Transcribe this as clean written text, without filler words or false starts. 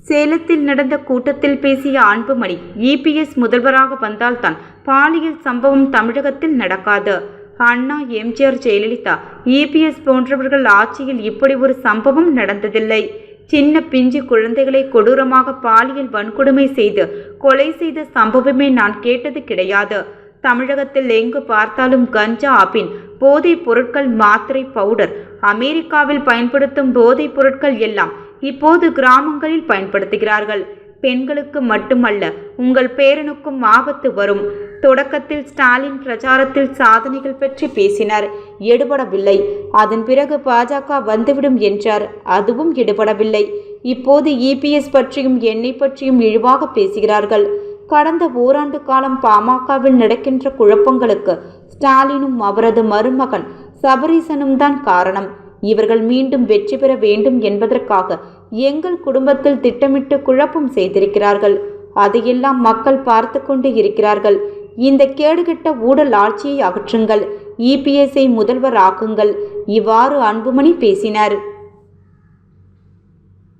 சேலத்தில் நடந்த கூட்டத்தில் பேசிய அன்புமணி, இபிஎஸ் முதல்வராக வந்தால்தான் பாலியல் சம்பவம் தமிழகத்தில் நடக்காது. அண்ணா, எம்ஜிஆர், ஜெயலலிதா, இபிஎஸ் போன்றவர்கள் ஆட்சியில் இப்படி ஒரு சம்பவம் நடந்ததில்லை. சின்ன பிஞ்சு குழந்தைகளை கொடூரமாக பாலியல் வன்கொடுமை செய்து கொலை செய்த சம்பவமே நான் கேட்டது கிடையாது. தமிழகத்தில் எங்கு பார்த்தாலும் கஞ்சா, அபின், போதைப் பொருட்கள், மாத்திரை, பவுடர். அமெரிக்காவில் பயன்படுத்தும் போதைப் பொருட்கள் எல்லாம் இப்போது கிராமங்களில் பயன்படுத்துகிறார்கள். பெண்களுக்கு மட்டுமல்ல, உங்கள் பேரனுக்கும் ஆபத்து வரும். தொடக்கத்தில் ஸ்டாலின் பிரச்சாரத்தில் சாதனைகள் பற்றி பேசினார், எடுபடவில்லை. அதன் பிறகு பாஜக வந்துவிடும் என்றார், அதுவும் எடுபடவில்லை. இப்போது இபிஎஸ் பற்றியும் என்னை பற்றியும் இழிவாக பேசுகிறார்கள். கடந்த ஓராண்டு காலம் பாமகவில் நடக்கின்ற குழப்பங்களுக்கு ஸ்டாலினும் அவரது மருமகன் சபரீசனும் தான் காரணம். இவர்கள் மீண்டும் வெற்றி பெற வேண்டும் என்பதற்காக எங்கள் குடும்பத்தில் திட்டமிட்டு குழப்பம் செய்திருக்கிறார்கள். அதையெல்லாம் மக்கள் பார்த்து கொண்டு இருக்கிறார்கள். இந்த கேடுகெட்ட ஊழல் ஆட்சியை அகற்றுங்கள், இபிஎஸ்ஐ முதல்வர் ஆக்குங்கள். இவ்வாறு அன்புமணி பேசினார்.